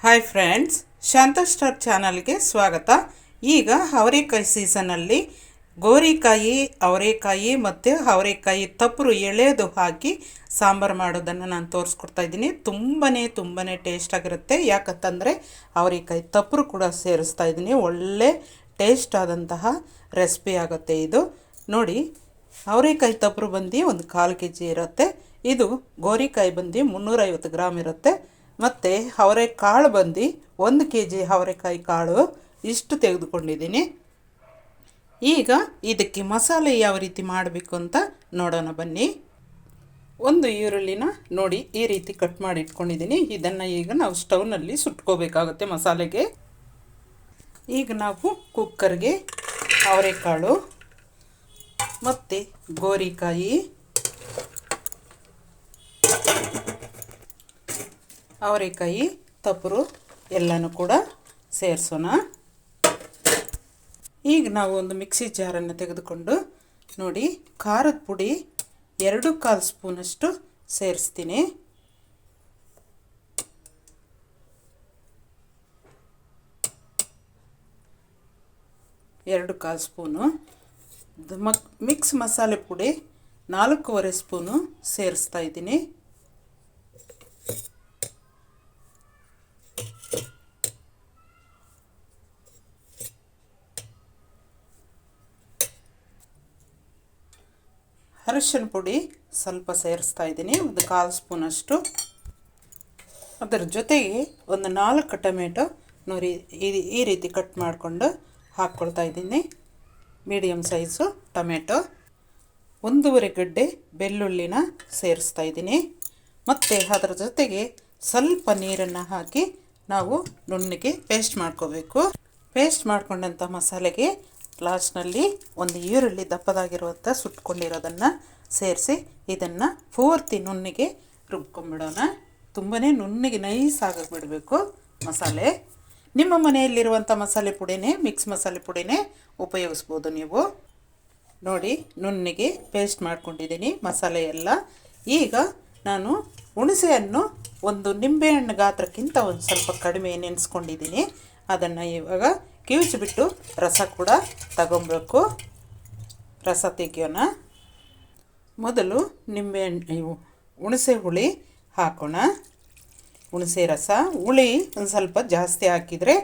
Hi friends, ಶಾಂತ star ಚಾನಲ್ಗೆ ಸ್ವಾಗತ. ಈಗ ಅವರೆಕಾಯಿ ಸೀಸನಲ್ಲಿ ಗೋರಿಕಾಯಿ, ಅವರೆಕಾಯಿ ಮತ್ತು ಅವರೆಕಾಯಿ ತಪ್ಪರು ಎಳೆದು ಹಾಕಿ ಸಾಂಬಾರು ಮಾಡೋದನ್ನು ನಾನು ತೋರಿಸ್ಕೊಡ್ತಾ ಇದ್ದೀನಿ. ತುಂಬಾ ಟೇಸ್ಟ್ ಆಗಿರುತ್ತೆ. ಯಾಕಂತಂದರೆ ಅವರೆಕಾಯಿ ತಪ್ಪರು ಕೂಡ ಸೇರಿಸ್ತಾ ಇದ್ದೀನಿ. ಒಳ್ಳೆ ಟೇಸ್ಟ್ ಆದಂತಹ ರೆಸಿಪಿ ಆಗುತ್ತೆ ಇದು. ನೋಡಿ, ಅವರೆಕಾಯಿ ತಪ್ಪರು ಬಂದು ಒಂದು 1/4 kg ಇರುತ್ತೆ. ಇದು ಗೋರಿಕಾಯಿ ಬಂದು 350 ಗ್ರಾಮ್ ಇರುತ್ತೆ. ಮತ್ತು ಅವರೆಕಾಳು ಬಂದು 1 kg ಅವರೆಕಾಯಿ ಕಾಳು ಇಷ್ಟು ತೆಗೆದುಕೊಂಡಿದ್ದೀನಿ. ಈಗ ಇದಕ್ಕೆ ಮಸಾಲೆ ಯಾವ ರೀತಿ ಮಾಡಬೇಕು ಅಂತ ನೋಡೋಣ ಬನ್ನಿ. ಒಂದು ಈರುಳ್ಳಿನ ನೋಡಿ ಈ ರೀತಿ ಕಟ್ ಮಾಡಿ ಇಟ್ಕೊಂಡಿದ್ದೀನಿ. ಇದನ್ನು ಈಗ ನಾವು ಸ್ಟವ್ನಲ್ಲಿ ಸುಟ್ಕೋಬೇಕಾಗುತ್ತೆ ಮಸಾಲೆಗೆ. ಈಗ ನಾವು ಕುಕ್ಕರ್ಗೆ ಅವರೆಕಾಳು ಮತ್ತು ಗೋರಿಕಾಯಿ, ಅವರೆಕಾಯಿ ತಪ್ಪರು ಎಲ್ಲನೂ ಕೂಡ ಸೇರಿಸೋಣ. ಈಗ ನಾವು ಒಂದು ಮಿಕ್ಸಿ ಜಾರನ್ನು ತೆಗೆದುಕೊಂಡು ನೋಡಿ, ಖಾರದ ಪುಡಿ 2/4 ಸ್ಪೂನಷ್ಟು ಸೇರಿಸ್ತೀನಿ. ಎರಡು 1/4 ಸ್ಪೂನು. ಮಿಕ್ಸ್ ಮಸಾಲೆ ಪುಡಿ 4.25 ಸ್ಪೂನು ಸೇರಿಸ್ತಾ ಇದ್ದೀನಿ. ಅರಿಶಿನ ಪುಡಿ ಸ್ವಲ್ಪ ಸೇರಿಸ್ತಾ ಇದ್ದೀನಿ, ಒಂದು 1/4 ಸ್ಪೂನಷ್ಟು. ಅದರ ಜೊತೆಗೆ ಒಂದು 4 ಟೊಮೆಟೊ ನೋಡಿ ಈ ರೀತಿ ಕಟ್ ಮಾಡಿಕೊಂಡು ಹಾಕ್ಕೊಳ್ತಾ ಇದ್ದೀನಿ. Medium size tomato. 1.5 ಗಡ್ಡೆ ಬೆಳ್ಳುಳ್ಳಿನ ಸೇರಿಸ್ತಾ ಇದ್ದೀನಿ. ಮತ್ತು ಅದರ ಜೊತೆಗೆ ಸ್ವಲ್ಪ ನೀರನ್ನು ಹಾಕಿ ನಾವು ನುಣ್ಣಗೆ ಪೇಸ್ಟ್ ಮಾಡ್ಕೋಬೇಕು. ಪೇಸ್ಟ್ ಮಾಡ್ಕೊಂಡಂಥ ಮಸಾಲೆಗೆ ಲಾಸ್ಟ್ನಲ್ಲಿ ಒಂದು ಈರುಳ್ಳಿ ದಪ್ಪದಾಗಿರುವಂಥ ಸುಟ್ಕೊಂಡಿರೋದನ್ನು ಸೇರಿಸಿ ಇದನ್ನು ಪೂರ್ತಿ ನುಣ್ಣಗೆ ರುಬ್ಕೊಂಡ್ಬಿಡೋಣ. ತುಂಬಾ ನುಣ್ಣಗೆ ನೈಸ್ ಆಗಿಬಿಡಬೇಕು ಮಸಾಲೆ. ನಿಮ್ಮ ಮನೆಯಲ್ಲಿರುವಂಥ ಮಸಾಲೆ ಪುಡಿನೇ, ಮಿಕ್ಸ್ ಮಸಾಲೆ ಪುಡಿನೇ ಉಪಯೋಗಿಸ್ಬೋದು ನೀವು. ನೋಡಿ, ನುಣ್ಣಗೆ ಪೇಸ್ಟ್ ಮಾಡ್ಕೊಂಡಿದ್ದೀನಿ ಮಸಾಲೆ ಎಲ್ಲ. ಈಗ ನಾನು ಹುಣಸೆಹಣ್ಣು ಒಂದು ನಿಂಬೆಹಣ್ಣು ಗಾತ್ರಕ್ಕಿಂತ ಒಂದು ಸ್ವಲ್ಪ ಕಡಿಮೆ ನೆನೆಸ್ಕೊಂಡಿದ್ದೀನಿ. ಅದನ್ನು ಇವಾಗ ಕಿವುಚಿಬಿಟ್ಟು ರಸ ಕೂಡ ತಗೊಬೇಕು. ರಸ ತೆಗಿಯೋಣ. ಮೊದಲು ನಿಂಬೆಹಣ್ಣು ಹುಣಸೆ ಹುಳಿ ಹಾಕೋಣ. ಹುಣಸೆ ರಸ ಹುಳಿ ಒಂದು ಸ್ವಲ್ಪ ಜಾಸ್ತಿ ಹಾಕಿದರೆ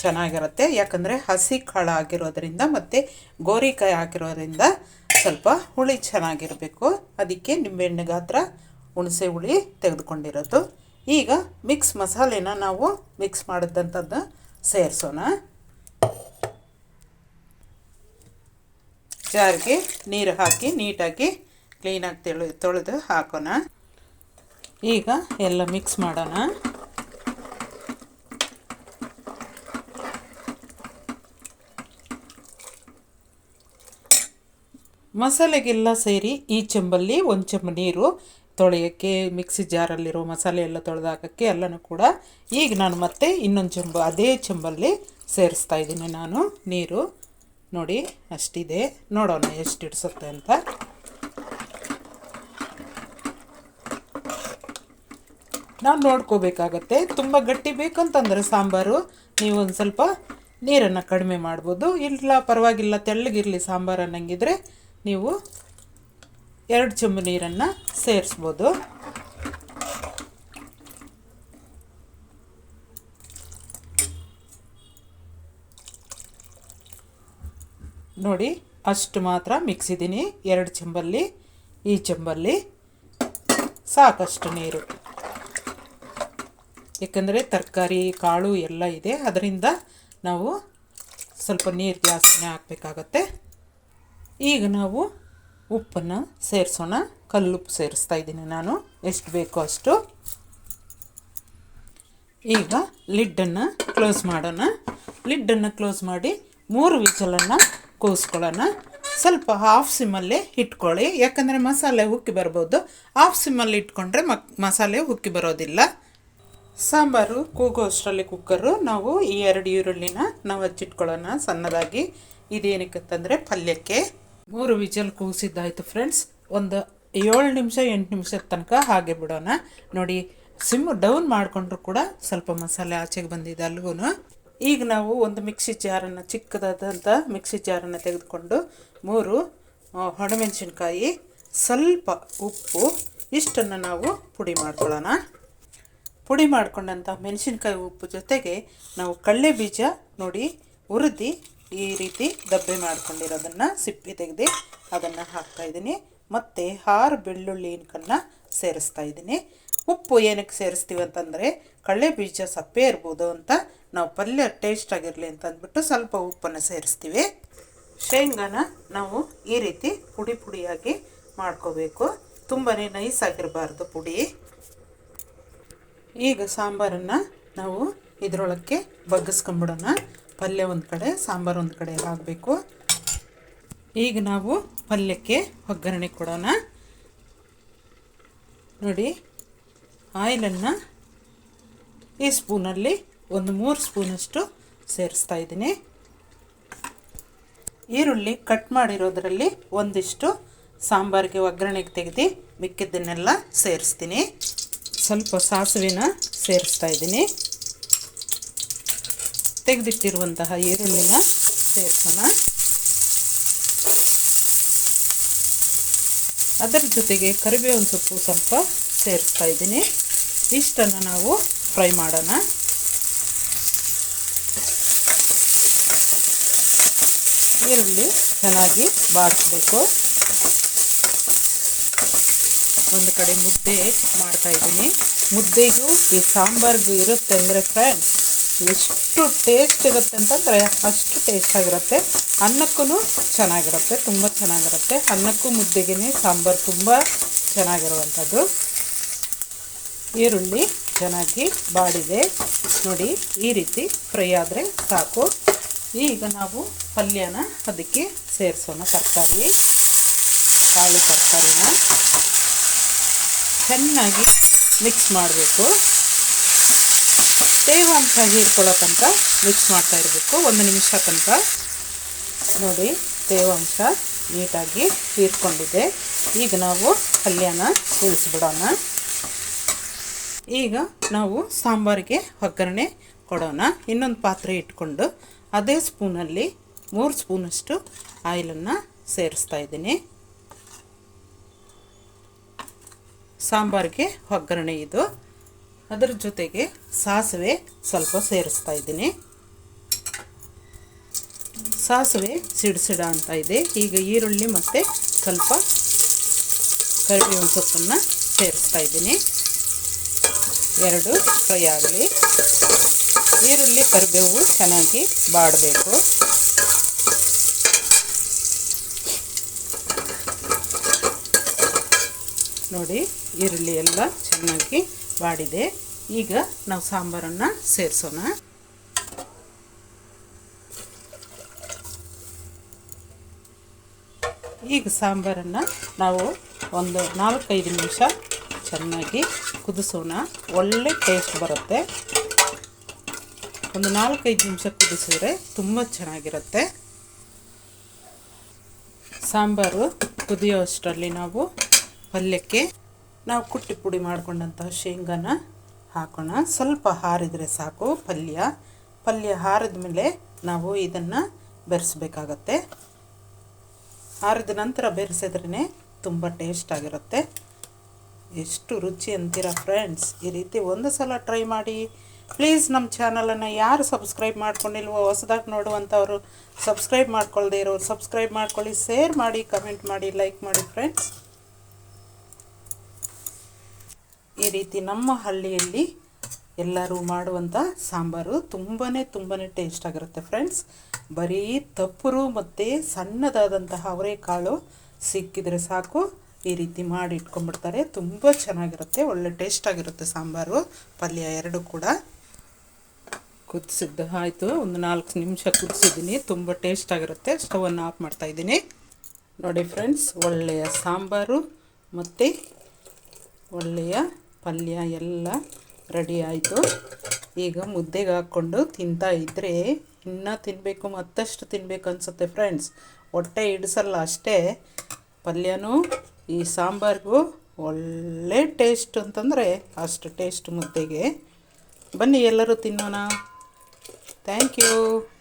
ಚೆನ್ನಾಗಿರುತ್ತೆ. ಯಾಕಂದರೆ ಹಸಿ ಕಾಳು ಆಗಿರೋದ್ರಿಂದ ಮತ್ತು ಗೋರಿಕಾಯಿ ಹಾಕಿರೋದ್ರಿಂದ ಸ್ವಲ್ಪ ಹುಳಿ ಚೆನ್ನಾಗಿರಬೇಕು. ಅದಕ್ಕೆ ನಿಂಬೆಹಣ್ಣು ಗಾತ್ರ ಹುಣಸೆ ಹುಳಿ ತೆಗೆದುಕೊಂಡಿರೋದು. ಈಗ ಮಿಕ್ಸ್ ಮಸಾಲೆನ ನಾವು ಮಿಕ್ಸ್ ಮಾಡಿದಂಥದ್ದು ಸೇರಿಸೋಣ. ಜಾರಿಗೆ ನೀರು ಹಾಕಿ ನೀಟಾಗಿ ಕ್ಲೀನಾಗಿ ತೊಳೆದು ಹಾಕೋಣ. ಈಗ ಎಲ್ಲ ಮಿಕ್ಸ್ ಮಾಡೋಣ. ಮಸಾಲೆಗೆಲ್ಲ ಸೇರಿ ಈ ಚೆಂಬಲ್ಲಿ ಒಂದು ಚೆಂಬು ನೀರು ತೊಳೆಯೋಕ್ಕೆ, ಮಿಕ್ಸಿ ಜಾರಲ್ಲಿರೋ ಮಸಾಲೆ ಎಲ್ಲ ತೊಳೆದು ಹಾಕೋಕ್ಕೆ ಎಲ್ಲನೂ ಕೂಡ. ಈಗ ನಾನು ಮತ್ತೆ ಇನ್ನೊಂದು ಚೆಂಬು ಅದೇ ಚೆಂಬಲ್ಲಿ ಸೇರಿಸ್ತಾ ಇದ್ದೀನಿ ನಾನು ನೀರು. ನೋಡಿ, ಅಷ್ಟಿದೆ. ನೋಡೋಣ ಎಷ್ಟು ಇಡಿಸುತ್ತೆ ಅಂತ. ನಾವು ನೋಡ್ಕೋಬೇಕಾಗತ್ತೆ. ತುಂಬ ಗಟ್ಟಿ ಬೇಕಂತಂದರೆ ಸಾಂಬಾರು ನೀವು ಒಂದು ಸ್ವಲ್ಪ ನೀರನ್ನು ಕಡಿಮೆ ಮಾಡ್ಬೋದು. ಇಲ್ಲ ಪರವಾಗಿಲ್ಲ, ತೆಳ್ಳಗಿರಲಿ ಸಾಂಬಾರು ಅನ್ನಂಗಿದ್ರೆ ನೀವು 2 ಚೆಂಬು ನೀರನ್ನು ಸೇರಿಸ್ಬೋದು. ನೋಡಿ, ಅಷ್ಟು ಮಾತ್ರ ಮಿಕ್ಸ್ ಇದ್ದೀನಿ. 2 ಚೆಂಬಲ್ಲಿ, ಈ ಚೆಂಬಲ್ಲಿ ಸಾಕಷ್ಟು ನೀರು. ಏಕೆಂದರೆ ತರಕಾರಿ ಕಾಳು ಎಲ್ಲ ಇದೆ, ಅದರಿಂದ ನಾವು ಸ್ವಲ್ಪ ನೀರು ಜಾಸ್ತಿನೇ ಹಾಕಬೇಕಾಗತ್ತೆ. ಈಗ ನಾವು ಉಪ್ಪನ್ನು ಸೇರಿಸೋಣ. ಕಲ್ಲುಪ್ಪು ಸೇರಿಸ್ತಾ ಇದ್ದೀನಿ ನಾನು, ಎಷ್ಟು ಬೇಕೋ ಅಷ್ಟು. ಈಗ ಲಿಡ್ಡನ್ನು ಕ್ಲೋಸ್ ಮಾಡೋಣ. ಲಿಡ್ಡನ್ನು ಕ್ಲೋಸ್ ಮಾಡಿ 3 ವಿಚಲನ್ನು ಕೂಸ್ಕೊಳ್ಳೋಣ. ಸ್ವಲ್ಪ ಹಾಫ್ ಸಿಮ್ಮಲ್ಲೇ ಇಟ್ಕೊಳ್ಳಿ, ಯಾಕಂದರೆ ಮಸಾಲೆ ಉಕ್ಕಿ ಬರ್ಬೋದು. ಹಾಫ್ ಸಿಮ್ಮಲ್ಲಿ ಇಟ್ಕೊಂಡ್ರೆ ಮಸಾಲೆ ಉಕ್ಕಿ ಬರೋದಿಲ್ಲ. ಸಾಂಬಾರು ಕೂಗೋ ಅಷ್ಟರಲ್ಲಿ ಕುಕ್ಕರು ನಾವು ಈ 2 ಈರುಳ್ಳಿನ ನಾವು ಹಚ್ಚಿಟ್ಕೊಳ್ಳೋಣ ಸಣ್ಣದಾಗಿ. ಇದೇನಕ್ಕೆ ಅಂತಂದರೆ ಪಲ್ಯಕ್ಕೆ. 3 ವಿಚಲ್ ಕೂಸಿದ್ದಾಯಿತು ಫ್ರೆಂಡ್ಸ್. ಒಂದು 7 ನಿಮಿಷ 8 ನಿಮಿಷದ ತನಕ ಹಾಗೆ ಬಿಡೋಣ. ನೋಡಿ, ಸಿಮ್ ಡೌನ್ ಮಾಡಿಕೊಂಡ್ರು ಕೂಡ ಸ್ವಲ್ಪ ಮಸಾಲೆ ಆಚೆಗೆ ಬಂದಿದೆ ಅಲ್ಗೂ. ಈಗ ನಾವು ಒಂದು ಮಿಕ್ಸಿ ಜಾರನ್ನು, ಚಿಕ್ಕದಾದಂಥ ಮಿಕ್ಸಿ ಜಾರನ್ನು ತೆಗೆದುಕೊಂಡು 3 ಒಣಮೆಣಸಿನ್ಕಾಯಿ, ಸ್ವಲ್ಪ ಉಪ್ಪು, ಇಷ್ಟನ್ನು ನಾವು ಪುಡಿ ಮಾಡ್ಕೊಳ್ಳೋಣ. ಪುಡಿ ಮಾಡ್ಕೊಂಡಂಥ ಮೆಣಸಿನ್ಕಾಯಿ ಉಪ್ಪು ಜೊತೆಗೆ ನಾವು ಕಡಲೆ ಬೀಜ ನೋಡಿ ಹುರಿದು ಈ ರೀತಿ ದಬ್ಬೆ ಮಾಡ್ಕೊಂಡಿರೋದನ್ನು ಸಿಪ್ಪೆ ತೆಗೆದು ಅದನ್ನು ಹಾಕ್ತಾಯಿದ್ದೀನಿ. ಮತ್ತು 6 ಬೆಳ್ಳುಳ್ಳಿ ಇನ್ಕನ್ನು ಸೇರಿಸ್ತಾ ಇದ್ದೀನಿ. ಉಪ್ಪು ಏನಕ್ಕೆ ಸೇರಿಸ್ತೀವಿ ಅಂತಂದರೆ ಕಡಲೆ ಬೀಜ ಸಪ್ಪೆ ಇರ್ಬೋದು ಅಂತ, ನಾವು ಪಲ್ಯ ಟೇಸ್ಟ್ ಆಗಿರಲಿ ಅಂತ ಅಂದ್ಬಿಟ್ಟು ಸ್ವಲ್ಪ ಉಪ್ಪನ್ನು ಸೇರಿಸ್ತೀವಿ. ಶೇಂಗಾನ ನಾವು ಈ ರೀತಿ ಪುಡಿ ಪುಡಿಯಾಗಿ ಮಾಡ್ಕೋಬೇಕು, ತುಂಬಾ ನೈಸ್ ಆಗಿರಬಾರ್ದು ಪುಡಿ. ಈಗ ಸಾಂಬಾರನ್ನು ನಾವು ಇದರೊಳಕ್ಕೆ ಬಗ್ಗಿಸ್ಕೊಂಬಿಡೋಣ. ಪಲ್ಯ ಒಂದು ಕಡೆ, ಸಾಂಬಾರು ಒಂದು ಕಡೆ ಹಾಕಬೇಕು. ಈಗ ನಾವು ಪಲ್ಯಕ್ಕೆ ಒಗ್ಗರಣೆ ಕೊಡೋಣ. ನೋಡಿ, ಆಯಿಲನ್ನು ಈ ಸ್ಪೂನಲ್ಲಿ ಒಂದು 3 ಸ್ಪೂನಷ್ಟು ಸೇರಿಸ್ತಾ ಇದ್ದೀನಿ. ಈರುಳ್ಳಿ ಕಟ್ ಮಾಡಿರೋದ್ರಲ್ಲಿ ಒಂದಿಷ್ಟು ಸಾಂಬಾರಿಗೆ ಒಗ್ಗರಣೆಗೆ ತೆಗೆದು ಮಿಕ್ಕಿದ್ದನ್ನೆಲ್ಲ ಸೇರಿಸ್ತೀನಿ. ಸ್ವಲ್ಪ ಸಾಸಿವೆನ ಸೇರಿಸ್ತಾ ಇದ್ದೀನಿ. ತೆಗೆದಿಟ್ಟಿರುವಂತಹ ಈರುಳ್ಳಿನ ಸೇರಿಸೋಣ. ಅದರ ಜೊತೆಗೆ ಕರಿಬೇವಿನ ಸೊಪ್ಪು ಸ್ವಲ್ಪ ಸೇರಿಸ್ತಾ ಇದ್ದೀನಿ. ಇಷ್ಟನ್ನು ನಾವು ಫ್ರೈ ಮಾಡೋಣ. ಈರುಳ್ಳಿ ಚೆನ್ನಾಗಿ ಬಾಡಿಸ್ಬೇಕು. ಒಂದು ಕಡೆ ಮುದ್ದೆ ಮಾಡ್ತಾಯಿದ್ದೀನಿ. ಮುದ್ದೆಗೂ ಈ ಸಾಂಬಾರಿಗೂ ಇರುತ್ತೆ ಅಂದರೆ ಫ್ರೆಂಡ್ಸ್, ಎಷ್ಟು ಟೇಸ್ಟ್ ಇರುತ್ತೆ ಅಂತಂದರೆ ಅಷ್ಟು ಟೇಸ್ಟ್ ಆಗಿರುತ್ತೆ. ಅನ್ನಕ್ಕೂ ಚೆನ್ನಾಗಿರುತ್ತೆ, ತುಂಬ ಚೆನ್ನಾಗಿರುತ್ತೆ. ಅನ್ನಕ್ಕೂ ಮುದ್ದೆಗೆ ಸಾಂಬಾರು ತುಂಬ ಚೆನ್ನಾಗಿರುವಂಥದ್ದು. ಈರುಳ್ಳಿ ಚೆನ್ನಾಗಿ ಬಾಡಿದೆ ನೋಡಿ, ಈ ರೀತಿ ಫ್ರೈ ಆದರೆ ಸಾಕು. ಈಗ ನಾವು ಪಲ್ಯನ ಅದಕ್ಕೆ ಸೇರಿಸೋಣ. ತರಕಾರಿ, ಕಾಳು ತರಕಾರಿನ ಚೆನ್ನಾಗಿ ಮಿಕ್ಸ್ ಮಾಡಬೇಕು. ತೇವಾಂಶ ಹೀರ್ಕೊಳ್ಳೋ ತನಕ ಮಿಕ್ಸ್ ಮಾಡ್ತಾ ಇರಬೇಕು 1 ನಿಮಿಷ ತನಕ. ನೋಡಿ, ತೇವಾಂಶ ನೀಟಾಗಿ ಹೀರ್ಕೊಂಡಿದೆ. ಈಗ ನಾವು ಪಲ್ಯನ ಇಳಿಸ್ಬಿಡೋಣ. ಈಗ ನಾವು ಸಾಂಬಾರಿಗೆ ಒಗ್ಗರಣೆ ಕೊಡೋಣ. ಇನ್ನೊಂದು ಪಾತ್ರೆ ಇಟ್ಕೊಂಡು ಅದೇ ಸ್ಪೂನಲ್ಲಿ 3 ಸ್ಪೂನಷ್ಟು ಆಯಿಲನ್ನು ಸೇರಿಸ್ತಾ ಇದ್ದೀನಿ. ಸಾಂಬಾರಿಗೆ ಒಗ್ಗರಣೆ ಇದು. ಅದರ ಜೊತೆಗೆ ಸಾಸಿವೆ ಸ್ವಲ್ಪ ಸೇರಿಸ್ತಾ ಇದ್ದೀನಿ. ಸಾಸಿವೆ ಸಿಡಿಸಿಡ ಅಂತ ಇದೆ. ಈಗ ಈರುಳ್ಳಿ ಮತ್ತು ಸ್ವಲ್ಪ ಕರಿಬೇವಿನ ಸೊಪ್ಪನ್ನು ಸೇರಿಸ್ತಾ ಇದ್ದೀನಿ. 2 ಫ್ರೈ ಆಗಲಿ. ಈರುಳ್ಳಿ ಕರಿಬೇವು ಚೆನ್ನಾಗಿ ಬಾಡಬೇಕು. ನೋಡಿ, ಈರುಳ್ಳಿ ಎಲ್ಲ ಚೆನ್ನಾಗಿ ಬಾಡಿದೆ. ಈಗ ನಾವು ಸಾಂಬಾರನ್ನು ಸೇರಿಸೋಣ. ಈಗ ಸಾಂಬಾರನ್ನು ನಾವು ಒಂದು 4-5 ನಿಮಿಷ ಚೆನ್ನಾಗಿ ಕುದಿಸೋಣ. ಒಳ್ಳೆ ಟೇಸ್ಟ್ ಬರುತ್ತೆ. ಒಂದು 4-5 ನಿಮಿಷ ಕುದಿಸಿದ್ರೆ ತುಂಬ ಚೆನ್ನಾಗಿರುತ್ತೆ. ಸಾಂಬಾರು ಕುದಿಯೋ ಅಷ್ಟರಲ್ಲಿ ನಾವು ಪಲ್ಯಕ್ಕೆ ನಾವು ಕುಟ್ಟಿ ಪುಡಿ ಮಾಡ್ಕೊಂಡಂತಹ ಶೇಂಗಾನ ಹಾಕೋಣ. ಸ್ವಲ್ಪ ಹಾರಿದರೆ ಸಾಕು. ಪಲ್ಯ ಹಾರಿದ ಮೇಲೆ ನಾವು ಇದನ್ನು ಬೆರೆಸಬೇಕಾಗತ್ತೆ. ಹಾರಿದ ನಂತರ ಬೆರೆಸಿದ್ರೇ ತುಂಬ ಟೇಸ್ಟ್ ಆಗಿರುತ್ತೆ. ಎಷ್ಟು ರುಚಿ ಅಂತೀರಾ ಫ್ರೆಂಡ್ಸ್. ಈ ರೀತಿ ಒಂದು ಸಲ ಟ್ರೈ ಮಾಡಿ ಪ್ಲೀಸ್. ನಮ್ಮ ಚಾನಲನ್ನು ಯಾರು ಸಬ್ಸ್ಕ್ರೈಬ್ ಮಾಡ್ಕೊಂಡಿಲ್ವೋ, ಹೊಸದಾಗಿ ನೋಡುವಂಥವ್ರು, ಸಬ್ಸ್ಕ್ರೈಬ್ ಮಾಡ್ಕೊಳ್ಳದೇ ಇರೋರು ಸಬ್ಸ್ಕ್ರೈಬ್ ಮಾಡ್ಕೊಳ್ಳಿ, ಶೇರ್ ಮಾಡಿ, ಕಮೆಂಟ್ ಮಾಡಿ, ಲೈಕ್ ಮಾಡಿ ಫ್ರೆಂಡ್ಸ್. ಈ ರೀತಿ ನಮ್ಮ ಹಳ್ಳಿಯಲ್ಲಿ ಎಲ್ಲರೂ ಮಾಡುವಂಥ ಸಾಂಬಾರು ತುಂಬಾ ಟೇಸ್ಟ್ ಆಗಿರುತ್ತೆ ಫ್ರೆಂಡ್ಸ್. ಬರೀ ತಪ್ಪರು ಮತ್ತು ಸಣ್ಣದಾದಂತಹ ಅವರೆಕಾಳು ಸಿಕ್ಕಿದರೆ ಸಾಕು, ಈ ರೀತಿ ಮಾಡಿ ಇಟ್ಕೊಂಡ್ಬಿಡ್ತಾರೆ. ತುಂಬ ಚೆನ್ನಾಗಿರುತ್ತೆ, ಒಳ್ಳೆ ಟೇಸ್ಟ್ ಆಗಿರುತ್ತೆ ಸಾಂಬಾರು ಪಲ್ಯ 2 ಕೂಡ. ಕುದಿಸಿದ್ದು ಆಯಿತು. ಒಂದು 4 ನಿಮಿಷ ಕುದಿಸಿದ್ದೀನಿ. ತುಂಬ ಟೇಸ್ಟ್ ಆಗಿರುತ್ತೆ. ಸ್ಟವನ್ನು ಆಫ್ ಮಾಡ್ತಾಯಿದ್ದೀನಿ. ನೋಡಿ ಫ್ರೆಂಡ್ಸ್, ಒಳ್ಳೆಯ ಸಾಂಬಾರು ಮತ್ತು ಒಳ್ಳೆಯ ಪಲ್ಯ ಎಲ್ಲ ರೆಡಿ ಆಯಿತು. ಈಗ ಮುದ್ದೆಗೆ ಹಾಕ್ಕೊಂಡು ತಿಂತಾ ಇದ್ದರೆ ಇನ್ನೂ ತಿನ್ನಬೇಕು, ಮತ್ತಷ್ಟು ತಿನ್ನಬೇಕು ಅನಿಸುತ್ತೆ ಫ್ರೆಂಡ್ಸ್. ಹೊಟ್ಟೆ ಹಿಡಿಸಲ್ಲ ಅಷ್ಟೇ. ಪಲ್ಯನೂ ಈ ಸಾಂಬಾರಿಗೂ ಒಳ್ಳೆ ಟೇಸ್ಟ್ ಅಂತಂದರೆ ಅಷ್ಟು ಟೇಸ್ಟ್ ಮುದ್ದೆಗೆ. ಬನ್ನಿ ಎಲ್ಲರೂ ತಿನ್ನೋಣ. Thank you.